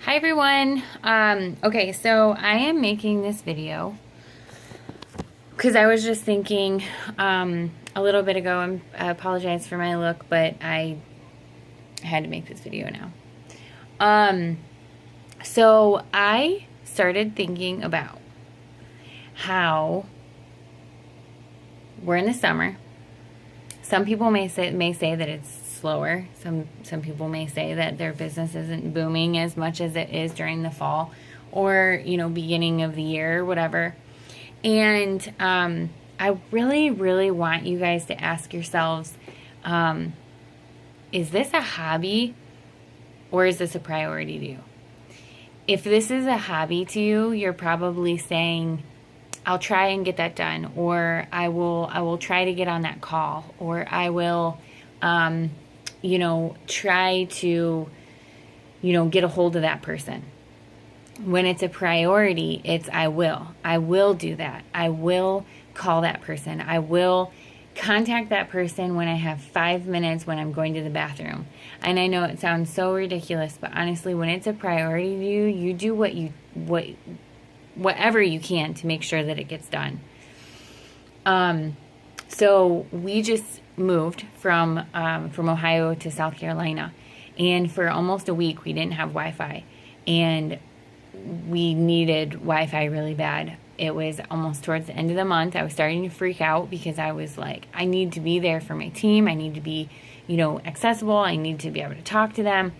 Hi everyone. Okay, so I am making this video because I was just thinking a little bit ago. I apologize for my look, but I had to make this video now. So I started thinking about how we're in the summer. Some people may say that it's slower. Some people may say that their business isn't booming as much as it is during the fall or, beginning of the year or whatever. And I really, really want you guys to ask yourselves, is this a hobby or is this a priority to you? If this is a hobby to you, you're probably saying, I'll try and get that done, or I will try to get on that call, or I will, try to, get a hold of that person. When it's a priority, it's I will do that. I will call that person. I will contact that person when I have 5 minutes when I'm going to the bathroom. And I know it sounds so ridiculous, but honestly, when it's a priority to you, you do whatever you can to make sure that it gets done. So we just moved from Ohio to South Carolina, and for almost a week we didn't have Wi-Fi, and we needed Wi-Fi really bad. It was almost towards the end of the month. I was starting to freak out because I was like, I need to be there for my team. I need to be, accessible. I need to be able to talk to them.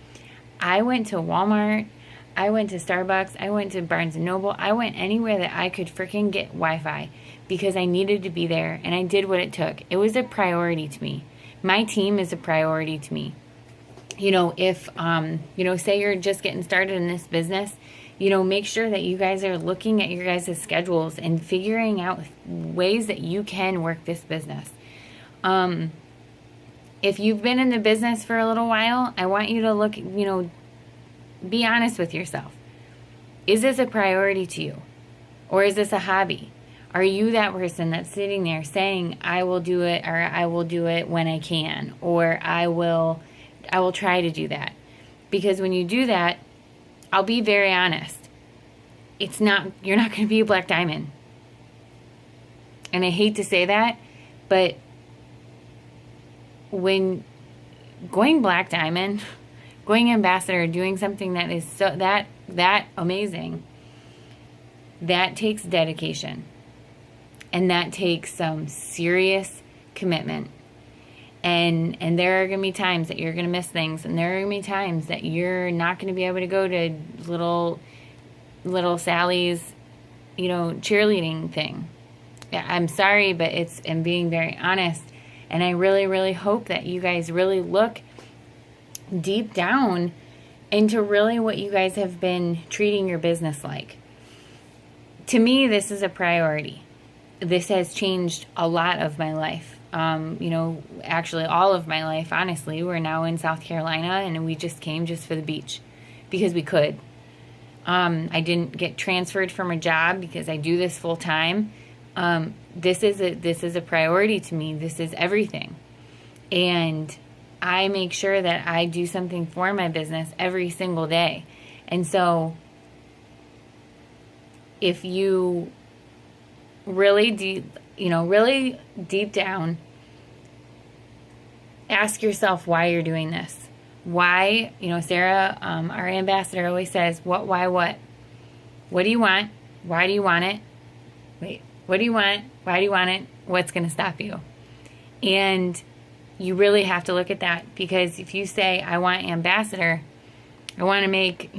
I went to Walmart. I went to Starbucks. I went to Barnes & Noble. I went anywhere that I could freaking get Wi-Fi because I needed to be there, and I did what it took. It was a priority to me. My team is a priority to me. If, say you're just getting started in this business, make sure that you guys are looking at your guys' schedules and figuring out ways that you can work this business. If you've been in the business for a little while, I want you to look, be honest with yourself. Is this a priority to you? Or is this a hobby? Are you that person that's sitting there saying, I will do it, or I will do it when I can, or I will try to do that? Because when you do that, I'll be very honest, you're not going to be a black diamond. And I hate to say that, but when going black diamond, going ambassador, doing something that is so that amazing, that takes dedication, and that takes some serious commitment. And there are going to be times that you're going to miss things, and there are going to be times that you're not going to be able to go to little Sally's, cheerleading thing. I'm sorry, but I'm being very honest, and I really, really hope that you guys really look deep down into really what you guys have been treating your business like. To me, this is a priority. This has changed a lot of my life. Actually all of my life, honestly. We're now in South Carolina, and we just came just for the beach because we could. I didn't get transferred from a job because I do this full time. This is a priority to me. This is everything. And I make sure that I do something for my business every single day. And so if you really deep down, ask yourself why you're doing this. Why, Sarah, our ambassador, always says, what, why, what? What do you want? Why do you want it? Wait, what do you want? Why do you want it? What's going to stop you? And you really have to look at that, because if you say, I want ambassador, I want to make,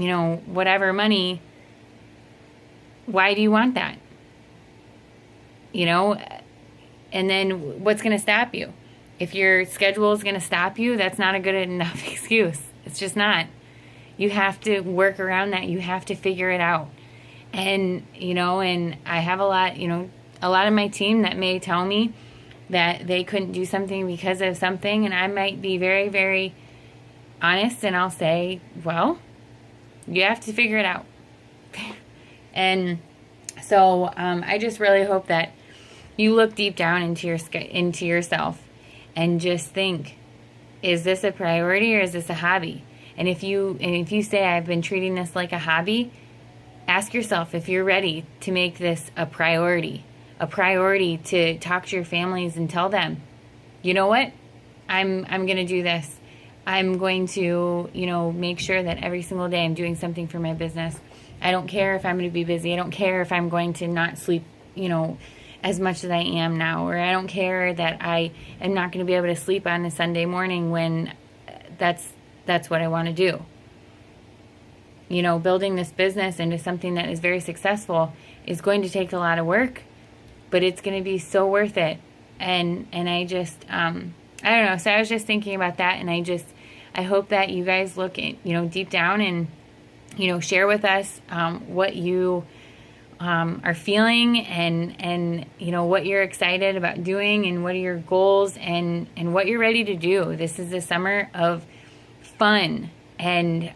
whatever money, why do you want that? And then what's going to stop you? If your schedule is going to stop you, that's not a good enough excuse. It's just not. You have to work around that. You have to figure it out. And, and I have a lot of my team that may tell me that they couldn't do something because of something, and I might be very, very honest, and I'll say, well, you have to figure it out. And so I just really hope that you look deep down into yourself and just think, is this a priority or is this a hobby? And if you say, I've been treating this like a hobby, ask yourself if you're ready to make this a priority to talk to your families and tell them, you know what, I'm going to do this. I'm going to, make sure that every single day I'm doing something for my business. I don't care if I'm going to be busy. I don't care if I'm going to not sleep, as much as I am now, or I don't care that I am not going to be able to sleep on a Sunday morning when that's what I want to do. Building this business into something that is very successful is going to take a lot of work, but it's going to be so worth it. And I just, I don't know. So I was just thinking about that, and I hope that you guys look at, deep down and, share with us what you are feeling and what you're excited about doing and what are your goals and what you're ready to do. This is the summer of fun. And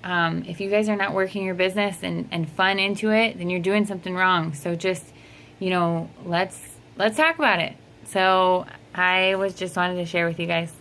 if you guys are not working your business and fun into it, then you're doing something wrong. So just, let's talk about it. So I just wanted to share with you guys.